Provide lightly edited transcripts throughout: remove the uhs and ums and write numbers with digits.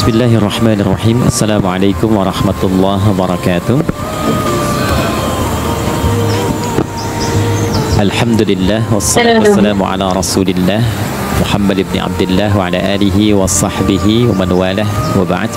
Bismillahirrahmanirrahim. Assalamualaikum warahmatullahi wabarakatuh. Alhamdulillah wassalatu wassalamu ala Rasulillah Muhammad ibn Abdullah wa ala alihi wa sahbihi wa man walah wa ba'd.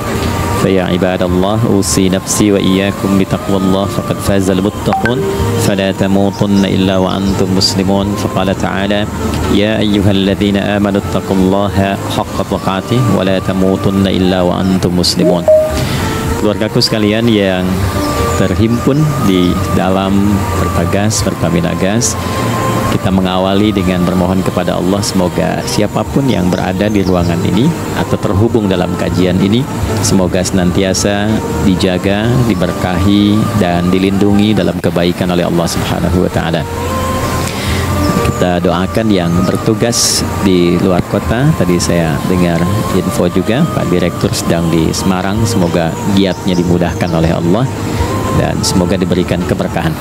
Fa ya ibadallah, usi nafsi wa iyyakum bi taqwallah faqad fazal muttaqun fala tamutunna illa wa antum muslimun. Faqala ta'ala ya ayyuhalladzina amanu taqullaha haqqa tuqatih wa la tamutunna illa wa antum muslimun. Keluargaku sekalian yang terhimpun di dalam Pertagas, Pertamina Gas, kita mengawali dengan bermohon kepada Allah semoga siapapun yang berada di ruangan ini atau terhubung dalam kajian ini, semoga senantiasa dijaga, diberkahi dan dilindungi dalam kebaikan oleh Allah Subhanahu wa taala. Kita doakan yang bertugas di luar kota. Tadi saya dengar info juga Pak Direktur sedang di Semarang, semoga giatnya dimudahkan oleh Allah dan semoga diberikan keberkahan.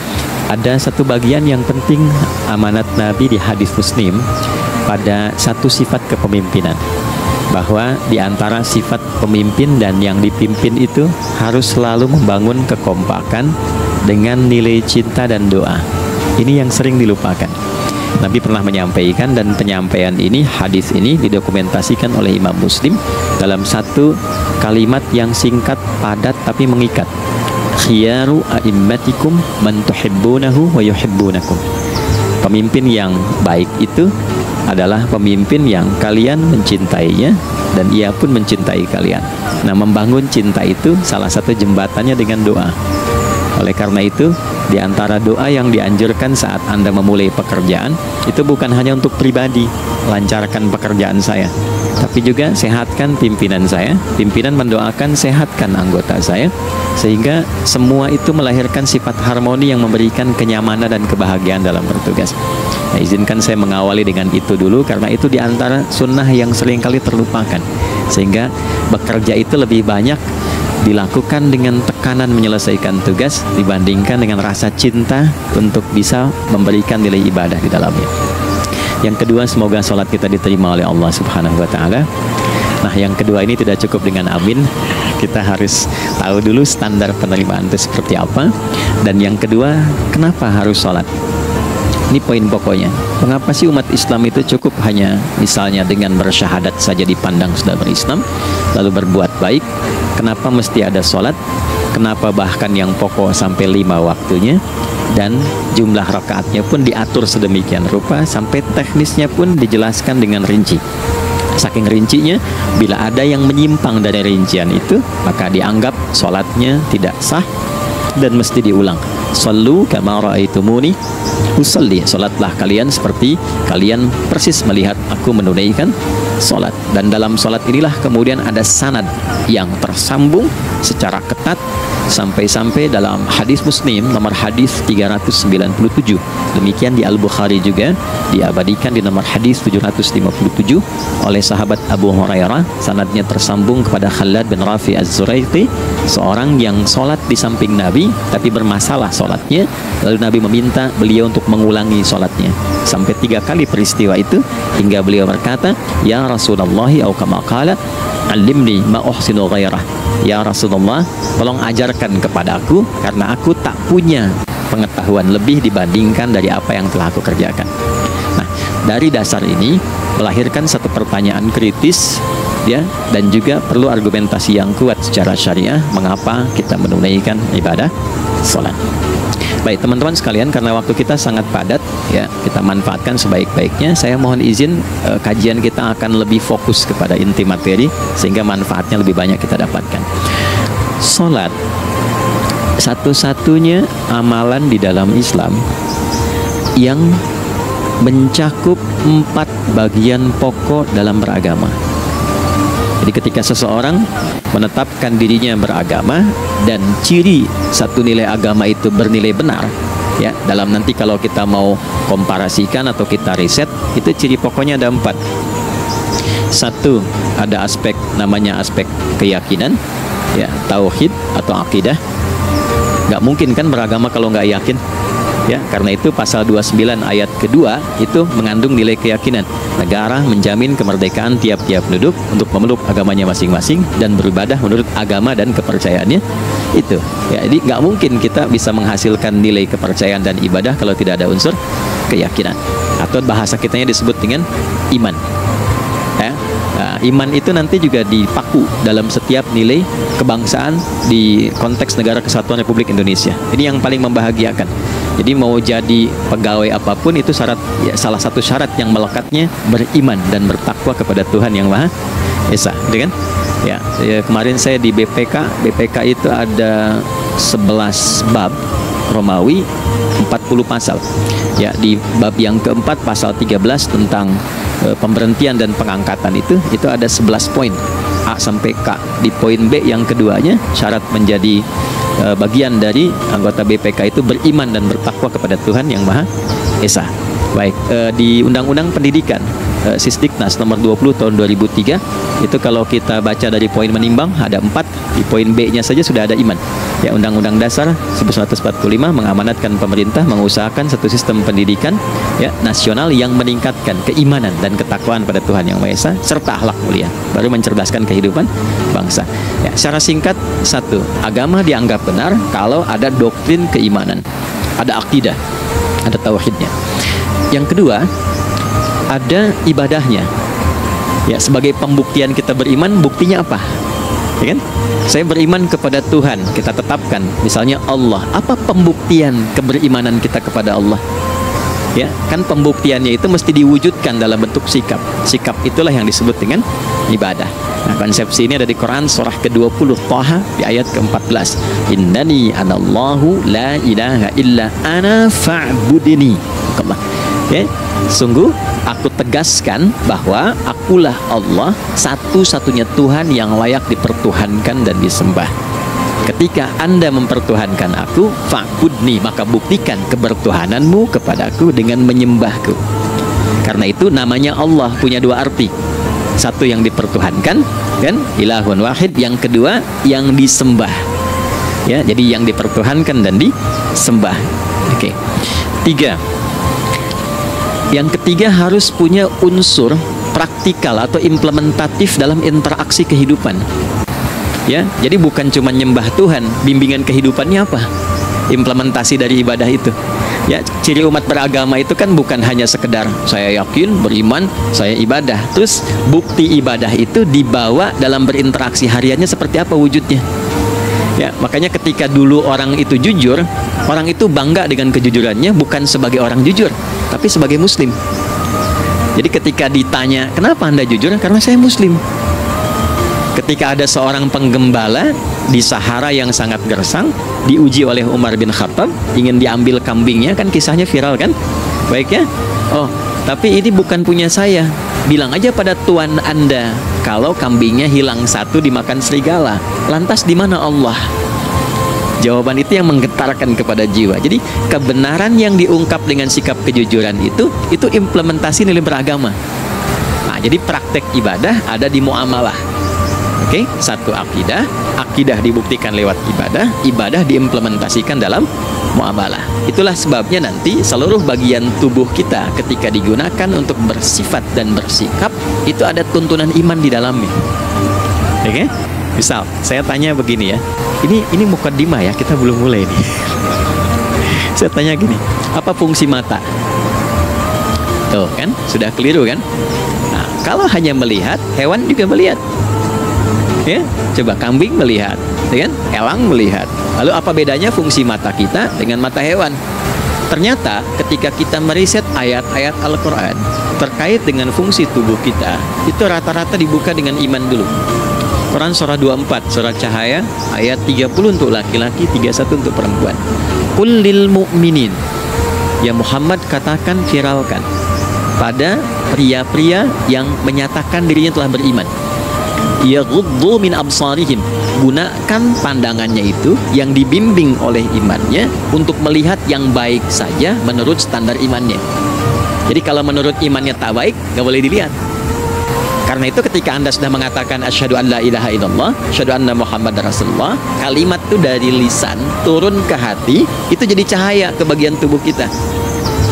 Ada satu bagian yang penting amanat Nabi di hadis Muslim pada satu sifat kepemimpinan, bahwa di antara sifat pemimpin dan yang dipimpin itu harus selalu membangun kekompakan dengan nilai cinta dan doa. Ini yang sering dilupakan. Nabi pernah menyampaikan, dan penyampaian ini, hadis ini didokumentasikan oleh Imam Muslim dalam satu kalimat yang singkat, padat tapi mengikat. Khiyaru a'immatikum man tuhibbunahu wa yuhibbunakum. Pemimpin yang baik itu adalah pemimpin yang kalian mencintainya dan ia pun mencintai kalian. Nah, membangun cinta itu salah satu jembatannya dengan doa. Oleh karena itu, di antara doa yang dianjurkan saat Anda memulai pekerjaan, itu bukan hanya untuk pribadi, lancarkan pekerjaan saya, tapi juga sehatkan pimpinan saya. Pimpinan mendoakan sehatkan anggota saya, sehingga semua itu melahirkan sifat harmoni yang memberikan kenyamanan dan kebahagiaan dalam bertugas. Nah, izinkan saya mengawali dengan itu dulu, karena itu di antara sunnah yang seringkali terlupakan, sehingga bekerja itu lebih banyak dilakukan dengan tekanan menyelesaikan tugas dibandingkan dengan rasa cinta untuk bisa memberikan nilai ibadah di dalamnya. Yang kedua, semoga sholat kita diterima oleh Allah Subhanahu wa ta'ala. Nah, yang kedua ini tidak cukup dengan amin, kita harus tahu dulu standar penerimaan itu seperti apa. Dan yang kedua, kenapa harus sholat? Ini poin pokoknya. Mengapa sih umat Islam itu cukup hanya misalnya dengan bersyahadat saja dipandang sudah berislam, lalu berbuat baik? Kenapa mesti ada sholat? Kenapa bahkan yang pokok sampai 5 waktunya? Dan jumlah rakaatnya pun diatur sedemikian rupa, sampai teknisnya pun dijelaskan dengan rinci. Saking rincinya, bila ada yang menyimpang dari rincian itu, maka dianggap sholatnya tidak sah dan mesti diulang. Shallu kama ra'aitumuni usalli. Salatlah kalian seperti kalian persis melihat aku menunaikan salat. Dan dalam salat inilah kemudian ada sanad yang tersambung secara ketat sampai-sampai dalam hadis Muslim nomor hadis 397. Demikian di Al-Bukhari juga diabadikan di nomor hadis 757 oleh sahabat Abu Hurairah. Sanadnya tersambung kepada Khalad bin Rafi Az-Zuraiti, seorang yang sholat di samping Nabi tapi bermasalah sholatnya, lalu Nabi meminta beliau untuk mengulangi sholatnya sampai 3 kali peristiwa itu, hingga beliau berkata, ya Rasulullah au kama qala alimni ma uhsinu ghairah. Ya Rasulullah, tolong ajarkan kepadaku karena aku tak punya pengetahuan lebih dibandingkan dari apa yang telah aku kerjakan. Nah, dari dasar ini melahirkan satu pertanyaan kritis, ya, dan juga perlu argumentasi yang kuat secara syariah mengapa kita menunaikan ibadah sholat. Baik teman-teman sekalian, karena waktu kita sangat padat, ya, kita manfaatkan sebaik-baiknya. Saya mohon izin, kajian kita akan lebih fokus kepada inti materi sehingga manfaatnya lebih banyak kita dapatkan. Sholat satu-satunya amalan di dalam Islam yang mencakup 4 bagian pokok dalam beragama. Jadi ketika seseorang menetapkan dirinya beragama dan ciri satu nilai agama itu bernilai benar, ya, dalam nanti kalau kita mau komparasikan atau kita riset, itu ciri pokoknya ada 4. Satu, ada aspek namanya aspek keyakinan, ya, tauhid atau akidah. Nggak mungkin kan beragama kalau nggak yakin, Ya, karena itu pasal 29 ayat kedua itu mengandung nilai keyakinan. Negara menjamin kemerdekaan tiap-tiap penduduk untuk memeluk agamanya masing-masing dan beribadah menurut agama dan kepercayaannya itu. Ya, jadi nggak mungkin kita bisa menghasilkan nilai kepercayaan dan ibadah kalau tidak ada unsur keyakinan. Atau bahasa kitanya disebut dengan iman. Ya. Nah, iman itu nanti juga dipaku dalam setiap nilai kebangsaan di konteks Negara Kesatuan Republik Indonesia. Ini yang paling membahagiakan. Jadi mau jadi pegawai apapun itu syarat, ya, salah satu syarat yang melekatnya beriman dan bertakwa kepada Tuhan Yang Maha Esa, gitu kan? Ya, kemarin saya di BPK itu ada 11 bab Romawi, 40 pasal. Ya, di bab yang keempat pasal 13 tentang pemberhentian dan pengangkatan itu ada 11 poin A sampai K. Di poin B yang keduanya syarat menjadi bagian dari anggota BPK itu beriman dan bertakwa kepada Tuhan Yang Maha Esa. Baik, di Undang-Undang Pendidikan Sisdiknas nomor 20 tahun 2003 itu kalau kita baca dari poin menimbang ada 4, di poin B-nya saja sudah ada iman. Ya, Undang-Undang Dasar 1945 mengamanatkan pemerintah mengusahakan satu sistem pendidikan ya nasional yang meningkatkan keimanan dan ketakwaan pada Tuhan Yang Maha Esa serta akhlak mulia, baru mencerdaskan kehidupan bangsa. Ya, secara singkat, satu, agama dianggap benar kalau ada doktrin keimanan, ada akidah, ada tauhidnya. Yang kedua, ada ibadahnya. Ya, sebagai pembuktian kita beriman, buktinya apa? Ya kan? Saya beriman kepada Tuhan, kita tetapkan misalnya Allah. Apa pembuktian keberimanan kita kepada Allah? Ya, kan pembuktiannya itu mesti diwujudkan dalam bentuk sikap. Sikap itulah yang disebut dengan ibadah. Nah, konsepsi ini ada di Quran surah ke-20 Thaha di ayat ke-14. Innani anallahu la ilaha illa ana fa'budini. Ya, sungguh aku tegaskan bahwa akulah Allah, satu-satunya Tuhan yang layak dipertuhankan dan disembah. Ketika Anda mempertuhankan aku, fa'budni, maka buktikan kebertuhananmu kepadaku dengan menyembahku. Karena itu namanya Allah punya dua arti. Satu yang dipertuhankan, kan? Ilahun wahid. Yang kedua yang disembah. Ya, jadi yang dipertuhankan dan disembah. Oke. Tiga. Yang ketiga harus punya unsur praktikal atau implementatif dalam interaksi kehidupan. Ya, jadi bukan cuma nyembah Tuhan, bimbingan kehidupannya apa? Implementasi dari ibadah itu. Ya, ciri umat beragama itu kan bukan hanya sekedar saya yakin, beriman, saya ibadah. Terus bukti ibadah itu dibawa dalam berinteraksi hariannya seperti apa wujudnya. Ya, makanya ketika dulu orang itu jujur, orang itu bangga dengan kejujurannya bukan sebagai orang jujur, tapi sebagai muslim. Jadi ketika ditanya, "Kenapa Anda jujur?" "Karena saya muslim." Ketika ada seorang penggembala di Sahara yang sangat gersang, diuji oleh Umar bin Khattab, ingin diambil kambingnya, kan kisahnya viral kan? Baik ya? "Oh, tapi ini bukan punya saya. Bilang aja pada tuan Anda kalau kambingnya hilang satu dimakan serigala. Lantas di mana Allah?" Jawaban itu yang menggetarkan kepada jiwa. Jadi kebenaran yang diungkap dengan sikap kejujuran itu implementasi nilai beragama. Nah, jadi praktek ibadah ada di muamalah. Oke, satu akidah, akidah dibuktikan lewat ibadah, ibadah diimplementasikan dalam muamalah. Itulah sebabnya nanti seluruh bagian tubuh kita ketika digunakan untuk bersifat dan bersikap itu ada tuntunan iman di dalamnya. Oke? Misal, saya tanya begini ya. Ini mukaddimah ya, kita belum mulai nih. Saya tanya gini, apa fungsi mata? Tuh kan, sudah keliru kan? Nah, kalau hanya melihat, hewan juga melihat. Ya, coba kambing melihat, ya kan? Elang melihat. Lalu apa bedanya fungsi mata kita dengan mata hewan? Ternyata ketika kita meriset ayat-ayat Al-Quran terkait dengan fungsi tubuh kita, itu rata-rata dibuka dengan iman dulu. Quran surah 24, surah Cahaya, ayat 30 untuk laki-laki, 31 untuk perempuan. Qul lil mu'minin, ya Muhammad katakan, viralkan pada pria-pria yang menyatakan dirinya telah beriman. Yaghuddu min absarihim, gunakan pandangannya itu yang dibimbing oleh imannya untuk melihat yang baik saja menurut standar imannya. Jadi kalau menurut imannya tak baik, gak boleh dilihat. Karena itu ketika Anda sudah mengatakan asyhadu an la ilaha illallah, asyhadu anna Muhammadar Rasulullah, kalimat itu dari lisan turun ke hati, itu jadi cahaya ke bagian tubuh kita.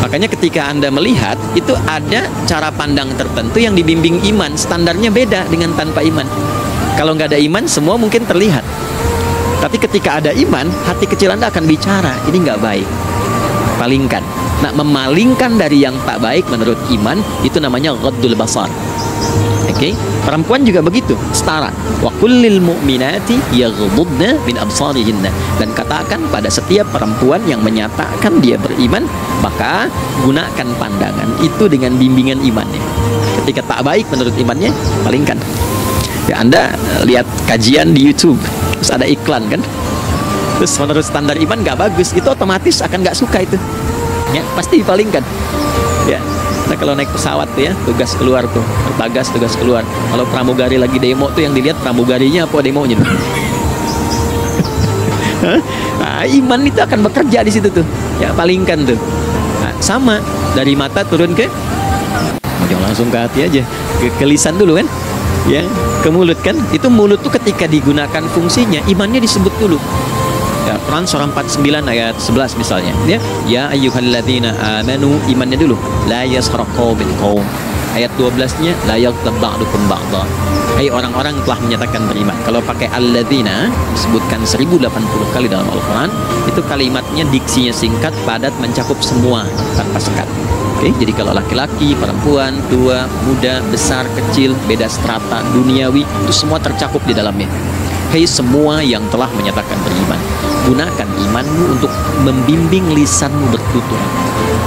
Makanya ketika Anda melihat, itu ada cara pandang tertentu yang dibimbing iman, standarnya beda dengan tanpa iman. Kalau nggak ada iman, semua mungkin terlihat. Tapi ketika ada iman, hati kecil Anda akan bicara, ini nggak baik, palingkan. Nah, memalingkan dari yang tak baik menurut iman, itu namanya ghaddul basar. Oke, perempuan juga begitu, setara. Wa kullil mu'minati yaghdudna min absarihinna. Dan katakan pada setiap perempuan yang menyatakan dia beriman, maka gunakan pandangan itu dengan bimbingan imannya. Ketika tak baik menurut imannya, palingkan. Ya, Anda lihat kajian di YouTube, terus ada iklan kan? Terus menurut standar iman nggak bagus, itu otomatis akan nggak suka itu. Ya, pasti dipalingkan. Ya. Nah, kalau naik pesawat tuh ya, tugas keluar tuh, bagas tugas keluar. Kalau pramugari lagi demo tuh yang dilihat pramugarinya apa demonya tuh. Nah, iman itu akan bekerja di situ tuh. Ya, palingkan tuh. Nah, sama dari mata turun ke, jangan langsung ke hati aja, ke lisan dulu kan. Ya, ke mulut kan. Itu mulut tuh ketika digunakan fungsinya, imannya disebut dulu. Ya, Quran surah 49 ayat 11 misalnya, ya ayyuhalladzina amanu, imannya dulu, la yaskhar qaumin qaum. Ayat 12-nya la yaghtab ba'dukum ba'dha. Hai orang-orang yang telah menyatakan beriman. Kalau pakai alladzina disebutkan 1080 kali dalam Al-Qur'an, itu kalimatnya diksinya singkat, padat, mencakup semua tanpa sekat. Oke, jadi kalau laki-laki, perempuan, tua, muda, besar, kecil, beda strata, duniawi, itu semua tercakup di dalamnya. Hei semua yang telah menyatakan beriman, gunakan imanmu untuk membimbing lisanmu bertutur.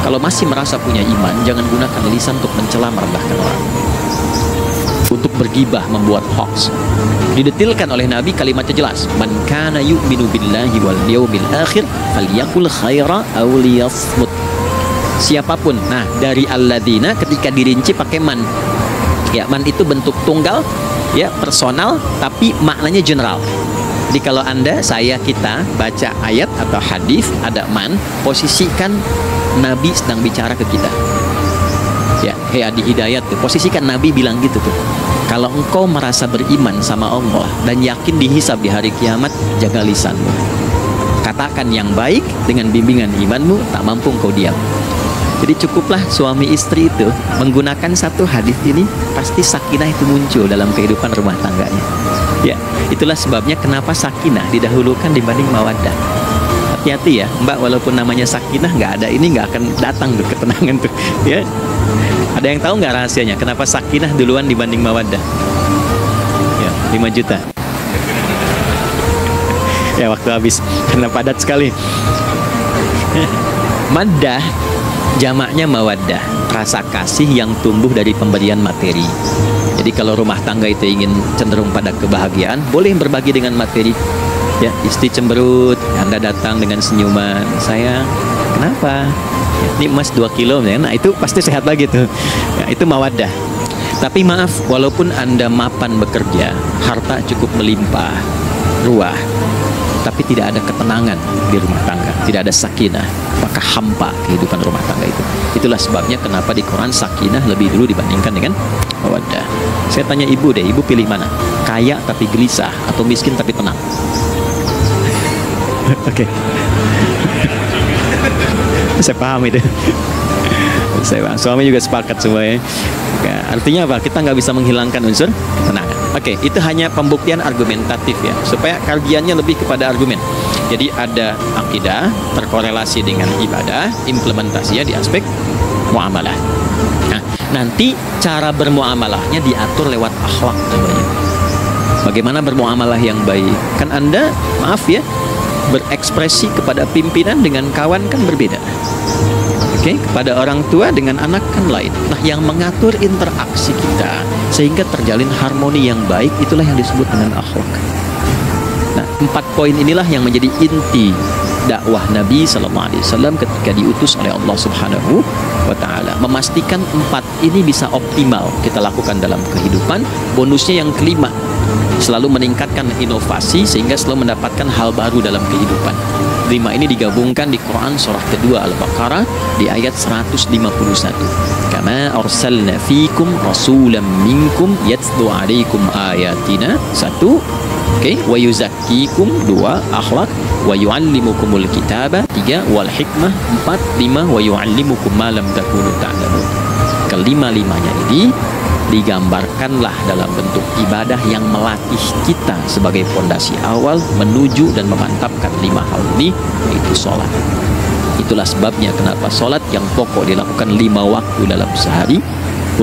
Kalau masih merasa punya iman, jangan gunakan lisan untuk mencela, merendahkan orang, untuk bergibah, membuat hoax. Didetilkan oleh Nabi, kalimatnya jelas, man kana yu'minu billahi wal yawmil akhir falyaqul khaira aw liyasmut. Siapapun. Nah, dari alladzina ketika dirinci pakai man. Ya, man itu bentuk tunggal, ya, personal, tapi maknanya general. Jadi kalau Anda, saya, kita baca ayat atau hadis ada man, posisikan Nabi sedang bicara ke kita. Ya, di hidayat tuh, posisikan Nabi bilang gitu tuh. Kalau engkau merasa beriman sama Allah dan yakin dihisab di hari kiamat, jaga lisanmu. Katakan yang baik dengan bimbingan imanmu, tak mampu engkau diam. Jadi cukuplah suami istri itu menggunakan satu hadis ini, pasti sakinah itu muncul dalam kehidupan rumah tangganya. Ya, itulah sebabnya kenapa sakinah didahulukan dibanding mawaddah. Hati-hati ya, Mbak, walaupun namanya sakinah, nggak ada ini nggak akan datang tuh ketenangan tuh. Ya, ada yang tahu nggak rahasianya? Kenapa sakinah duluan dibanding mawaddah? Ya, 5 juta. Ya, waktu habis karena padat sekali. Maddah jamaknya mawaddah, rasa kasih yang tumbuh dari pemberian materi. Jadi kalau rumah tangga itu ingin cenderung pada kebahagiaan, boleh berbagi dengan materi. Ya, istri cemberut, Anda datang dengan senyuman, sayang, kenapa? Ini emas 2 kilo, ya. Nah itu pasti sehat lagi tuh. Ya, itu mawaddah. Tapi maaf, walaupun Anda mapan bekerja, harta cukup melimpah, ruah, tapi tidak ada ketenangan di rumah tangga, tidak ada sakinah, maka hampa kehidupan rumah tangga itu. Itulah sebabnya kenapa di Quran sakinah lebih dulu dibandingkan dengan mawaddah. Saya tanya ibu deh, ibu pilih mana? Kaya tapi gelisah atau miskin tapi tenang? Oke. Saya paham itu. Saya paham. Suami juga sepakat semuanya. Artinya apa? Kita nggak bisa menghilangkan unsur ketenangan. Oke, itu hanya pembuktian argumentatif ya, supaya kajiannya lebih kepada argumen. Jadi ada akidah terkorelasi dengan ibadah, implementasinya di aspek muamalah. Nah, nanti cara bermuamalahnya diatur lewat akhlak namanya. Bagaimana bermuamalah yang baik? Kan Anda, maaf ya, berekspresi kepada pimpinan dengan kawan kan berbeda. Oke, kepada orang tua dengan anak kan lain. Nah, yang mengatur interaksi kita sehingga terjalin harmoni yang baik, itulah yang disebut dengan akhlak. Nah, 4 poin inilah yang menjadi inti dakwah Nabi SAW ketika diutus oleh Allah Subhanahu wa Ta'ala. Memastikan 4 ini bisa optimal kita lakukan dalam kehidupan. Bonusnya yang kelima, selalu meningkatkan inovasi sehingga selalu mendapatkan hal baru dalam kehidupan. 105 ini digabungkan di Quran surah kedua Al-Baqarah di ayat 151. Kama arsalna fikum rasulan minkum yatlu alaikum ayatina. 1. Oke, wa yuzakkikum. 2. Akhlak. Wa yu'allimukumul kitaba. 3. Wal hikmah. 4. 5. Wa yu'allimukum ma lam takunu ta'lamun. Kelima-limanya ini digambarkanlah dalam bentuk ibadah yang melatih kita sebagai fondasi awal menuju dan memantapkan 5 hal ini, yaitu sholat. Itulah sebabnya kenapa sholat yang pokok dilakukan 5 waktu dalam sehari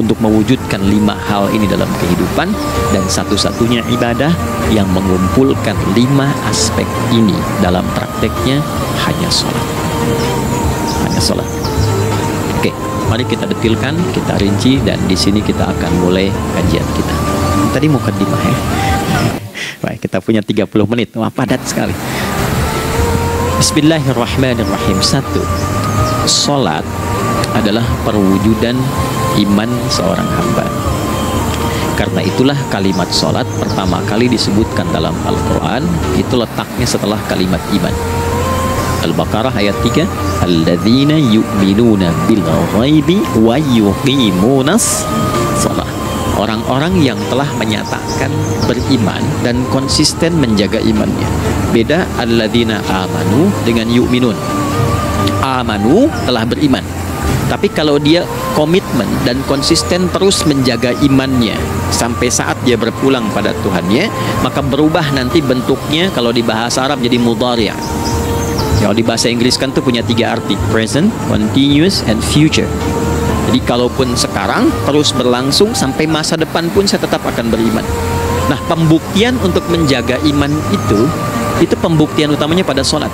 untuk mewujudkan 5 hal ini dalam kehidupan, dan satu-satunya ibadah yang mengumpulkan 5 aspek ini dalam prakteknya hanya sholat. Hanya sholat. Oke, mari kita detilkan, kita rinci, dan di sini kita akan mulai kajian kita. Tadi mukadimah ya. Baik, kita punya 30 menit. Wah, padat sekali. Bismillahirrahmanirrahim. 1. Salat adalah perwujudan iman seorang hamba. Karena itulah kalimat salat pertama kali disebutkan dalam Al-Quran, itu letaknya setelah kalimat iman. Al-Baqarah ayat 3, alladzina yu'minuna bil ghaibi wa yuqimunas shalah. Orang-orang yang telah menyatakan beriman dan konsisten menjaga imannya. Beda alladzina amanu dengan yu'minun. Amanu telah beriman, tapi kalau dia komitmen dan konsisten terus menjaga imannya sampai saat dia berpulang pada Tuhannya, maka berubah nanti bentuknya. Kalau di bahasa Arab jadi mudhari'. Kalau di bahasa Inggris kan tuh punya 3 arti, present, continuous, and future. Jadi kalaupun sekarang terus berlangsung sampai masa depan pun saya tetap akan beriman. Nah, pembuktian untuk menjaga iman itu pembuktian utamanya pada sholat.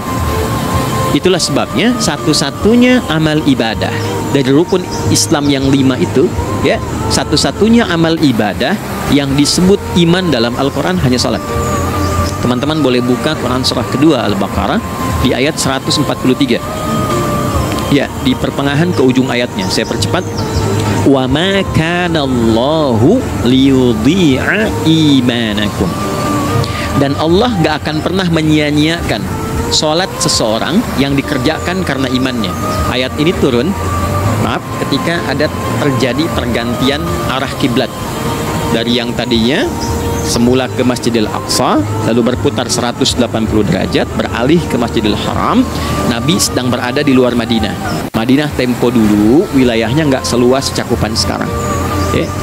Itulah sebabnya satu-satunya amal ibadah dari rukun Islam yang 5 itu, ya, satu-satunya amal ibadah yang disebut iman dalam Al-Quran hanya sholat. Teman-teman boleh buka Quran surah kedua Al-Baqarah di ayat 143. Ya, di pertengahan ke ujung ayatnya. Saya percepat. Wa ma kana Allahu liyudhi'a imanakum. Dan Allah gak akan pernah menyia-nyiakan sholat seseorang yang dikerjakan karena imannya. Ayat ini turun, ketika ada terjadi pergantian arah kiblat dari yang tadinya semula ke Masjidil Aqsa, lalu berputar 180 derajat beralih ke Masjidil Haram. Nabi sedang berada di luar Madinah. Madinah tempo dulu wilayahnya nggak seluas cakupan sekarang.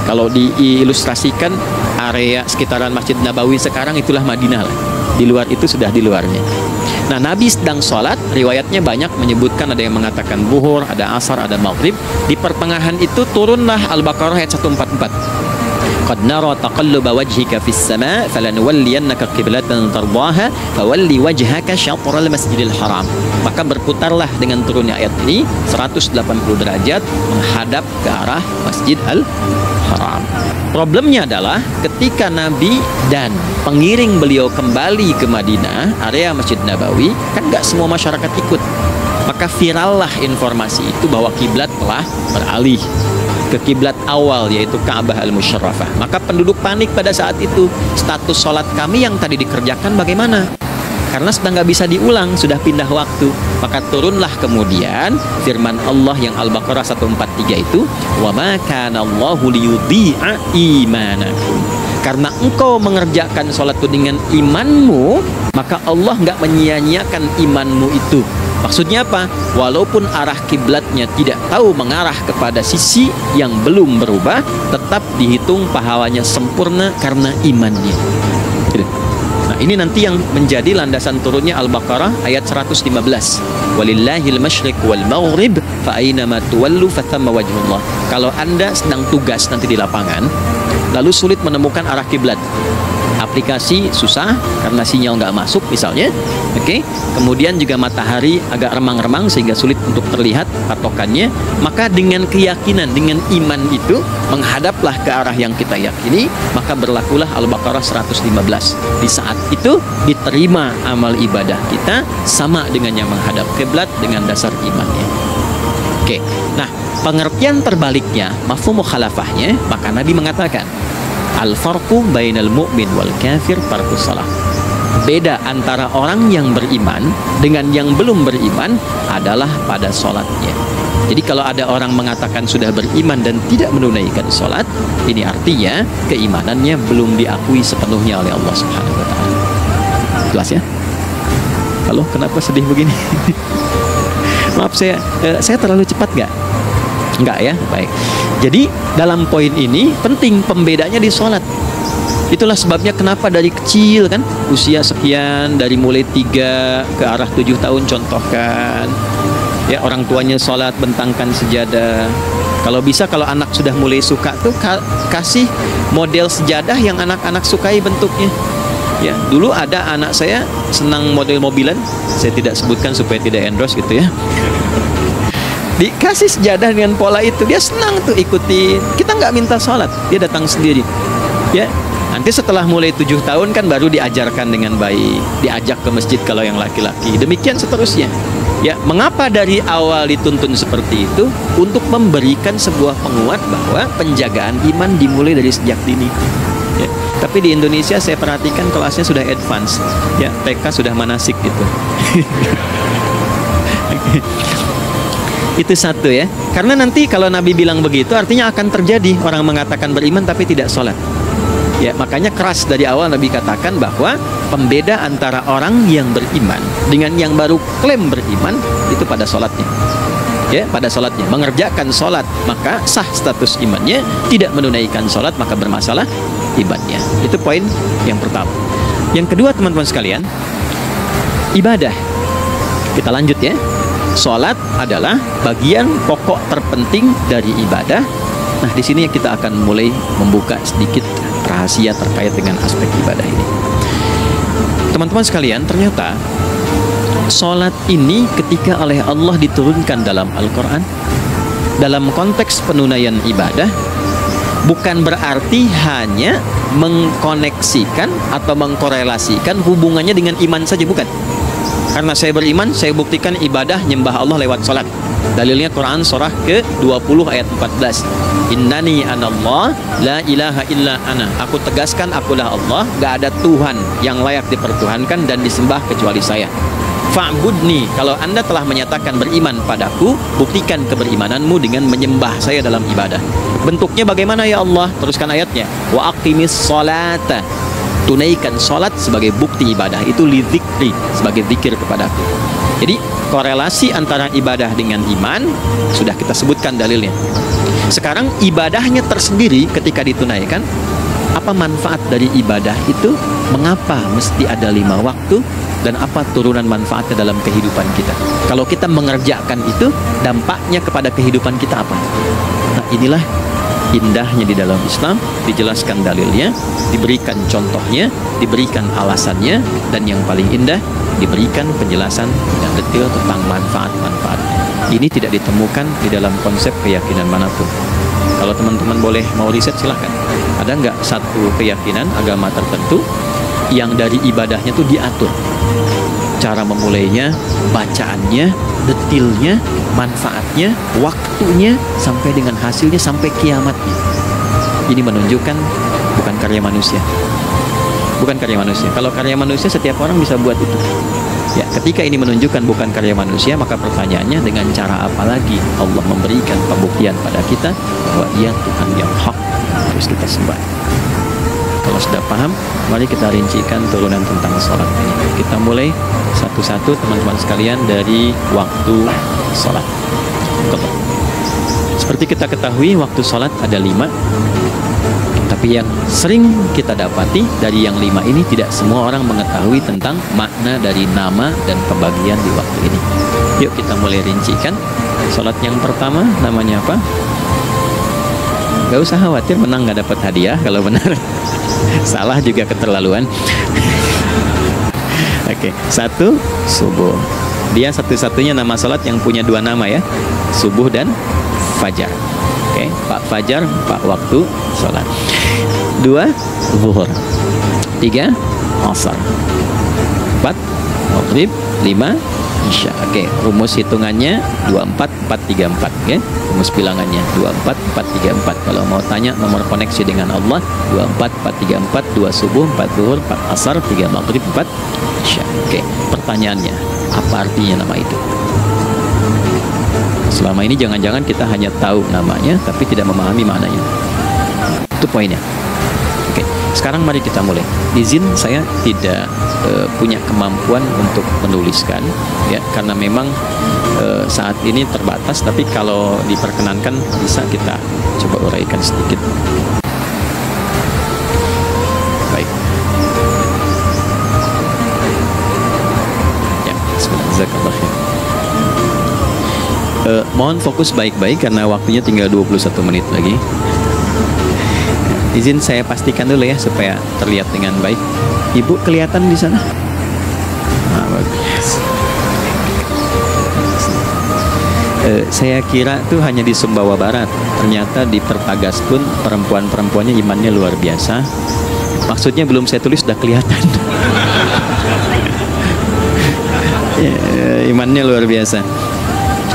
Kalau diilustrasikan area sekitaran Masjid Nabawi sekarang itulah Madinah lah. Di luar itu sudah di luarnya. Nah, Nabi sedang sholat, riwayatnya banyak menyebutkan, ada yang mengatakan zuhur, ada asar, ada maghrib. Di pertengahan itu turunlah Al-Baqarah ayat 144. Qad nara taqalluba wajhika fis sama' falanuwalliyannaka qiblatan tardaha fawalli wajhaka syatral masjidil haram. Maka berputarlah dengan turunnya ayat ini 180 derajat menghadap ke arah Masjid Al-Haram. Problemnya adalah ketika Nabi dan pengiring beliau kembali ke Madinah, area Masjid Nabawi, kan nggak semua masyarakat ikut. Maka virallah informasi itu bahwa kiblat telah beralih ke kiblat awal, yaitu Ka'bah Al-Musyarrafah. Maka penduduk panik pada saat itu. Status sholat kami yang tadi dikerjakan bagaimana? Karena sedang nggak bisa diulang, sudah pindah waktu. Maka turunlah kemudian firman Allah yang Al-Baqarah 143 itu, wa ma kana Allahu liyudhi'a imanakum. Karena engkau mengerjakan sholat itu dengan imanmu, maka Allah nggak menyia-nyiakan imanmu itu. Maksudnya apa? Walaupun arah kiblatnya tidak tahu mengarah kepada sisi yang belum berubah, tetap dihitung pahalanya sempurna karena imannya. Nah, ini nanti yang menjadi landasan turunnya Al-Baqarah ayat 115. Walillahil masyriq wal maghrib fa aina ma tuwallu fathamma wajhullah. Kalau Anda sedang tugas nanti di lapangan, lalu sulit menemukan arah kiblat, aplikasi susah karena sinyal nggak masuk misalnya, kemudian juga matahari agak remang-remang sehingga sulit untuk terlihat patokannya, maka dengan keyakinan, dengan iman itu menghadaplah ke arah yang kita yakini, maka berlakulah Al-Baqarah 115. Di saat itu diterima amal ibadah kita sama dengan yang menghadap kiblat dengan dasar imannya. Nah, pengertian terbaliknya, mafhum mukhalafahnya, maka Nabi mengatakan al-farqu bainal mu'min wal kafir farqus salah. beda antara orang yang beriman dengan yang belum beriman adalah pada sholatnya. Jadi kalau ada orang mengatakan sudah beriman dan tidak menunaikan sholat, ini artinya keimanannya belum diakui sepenuhnya oleh Allah Subhanahu wa Ta'ala. Jelas ya? Halo, kenapa sedih begini? Maaf, saya terlalu cepat nggak? Enggak ya? Baik. Jadi dalam poin ini penting pembedanya di sholat. Itulah sebabnya kenapa dari kecil kan, usia sekian, dari mulai 3 ke arah 7 tahun contohkan, ya orang tuanya sholat bentangkan sejadah. Kalau bisa, kalau anak sudah mulai suka tuh kasih model sejadah yang anak-anak sukai bentuknya. Ya, dulu ada anak saya senang model mobilan, saya tidak sebutkan supaya tidak endorse gitu ya. Dikasih sejadah dengan pola itu, dia senang tuh ikutin. Kita nggak minta sholat, dia datang sendiri. Ya, nanti setelah mulai 7 tahun kan baru diajarkan dengan baik, diajak ke masjid kalau yang laki-laki. Demikian seterusnya. Ya, mengapa dari awal dituntun seperti itu? Untuk memberikan sebuah penguat bahwa penjagaan iman dimulai dari sejak dini. Ya, tapi di Indonesia saya perhatikan kelasnya sudah advance. Ya, TK sudah manasik gitu. Itu satu ya. Karena nanti kalau Nabi bilang begitu artinya akan terjadi orang mengatakan beriman tapi tidak sholat. Ya, makanya keras dari awal Nabi katakan bahwa pembeda antara orang yang beriman dengan yang baru klaim beriman itu pada sholatnya. Ya, pada sholatnya. Mengerjakan sholat maka sah status imannya, tidak menunaikan sholat maka bermasalah ibadah. Itu poin yang pertama. Yang kedua, teman-teman sekalian, ibadah. Kita lanjut ya. Sholat adalah bagian pokok terpenting dari ibadah. Nah, di sini kita akan mulai membuka sedikit rahasia terkait dengan aspek ibadah ini. Teman-teman sekalian, ternyata sholat ini ketika oleh Allah diturunkan dalam Al-Quran, dalam konteks penunaian ibadah, bukan berarti hanya mengkoneksikan atau mengkorelasikan hubungannya dengan iman saja, bukan. Karena saya beriman, saya buktikan ibadah nyembah Allah lewat sholat. Dalilnya Quran surah ke-20 ayat 14. Innani anallah la ilaha illa ana. Aku tegaskan akulah Allah, gak ada Tuhan yang layak dipertuhankan dan disembah kecuali saya. Fa'budni, kalau Anda telah menyatakan beriman padaku, buktikan keberimananmu dengan menyembah saya dalam ibadah. Bentuknya bagaimana ya Allah? Teruskan ayatnya. Wa aqimis sholata. Tunaikan sholat sebagai bukti ibadah. Itu lidzikri, sebagai zikir kepadaku. Jadi korelasi antara ibadah dengan iman sudah kita sebutkan dalilnya. Sekarang ibadahnya tersendiri ketika ditunaikan, apa manfaat dari ibadah itu? Mengapa mesti ada 5 waktu? Dan apa turunan manfaatnya dalam kehidupan kita? Kalau kita mengerjakan itu, dampaknya kepada kehidupan kita apa? Nah, inilah indahnya di dalam Islam, dijelaskan dalilnya, diberikan contohnya, diberikan alasannya, dan yang paling indah, diberikan penjelasan yang detail tentang manfaat-manfaatnya. Ini tidak ditemukan di dalam konsep keyakinan manapun. Kalau teman-teman boleh mau riset, silahkan. Ada nggak satu keyakinan agama tertentu yang dari ibadahnya itu diatur? Cara memulainya, bacaannya, detailnya, manfaatnya, waktunya, sampai dengan hasilnya, sampai kiamatnya. Ini menunjukkan bukan karya manusia. Bukan karya manusia. Kalau karya manusia setiap orang bisa buat itu. Ya, ketika ini menunjukkan bukan karya manusia, maka pertanyaannya dengan cara apa lagi Allah memberikan pembuktian pada kita bahwa Ia Tuhan yang hak harus kita sembah. Kalau sudah paham, mari kita rincikan turunan tentang sholat ini. Kita mulai satu-satu teman-teman sekalian dari waktu sholat. Seperti kita ketahui, waktu sholat ada 5. Tapi yang sering kita dapati dari yang 5 ini, tidak semua orang mengetahui tentang makna dari nama dan pembagian di waktu ini. Yuk kita mulai rincikan. Sholat yang pertama namanya apa? Gak usah khawatir menang gak dapat hadiah kalau benar. Salah juga keterlaluan. Oke, 1 subuh. Dia satu-satunya nama sholat yang punya 2 nama ya, subuh dan fajar. Oke, Pak Fajar, Pak waktu sholat. 2 zuhur. 3 asar. 4 maghrib. 5 Isya. Oke, rumus hitungannya 24434 ya. Rumus bilangannya 24434. Kalau mau tanya nomor koneksi dengan Allah 24434, 2 subuh, 4 zuhur, 4 asar, 3 maghrib, 4 isya. Oke, pertanyaannya, apa artinya nama itu? Selama ini jangan-jangan kita hanya tahu namanya tapi tidak memahami maknanya. Itu poinnya. Oke, sekarang mari kita mulai. Izin saya tidak punya kemampuan untuk menuliskan ya, karena memang saat ini terbatas, tapi kalau diperkenankan bisa kita coba uraikan sedikit. Baik. Ya, jazakallah khair. Mohon fokus baik-baik karena waktunya tinggal 21 menit lagi. Izin saya pastikan dulu ya supaya terlihat dengan baik. Ibu kelihatan di sana? Nah, bagus. Saya kira tuh hanya di Sumbawa Barat. Ternyata di Perpagas pun perempuan-perempuannya imannya luar biasa. Maksudnya belum saya tulis sudah kelihatan. Imannya luar biasa.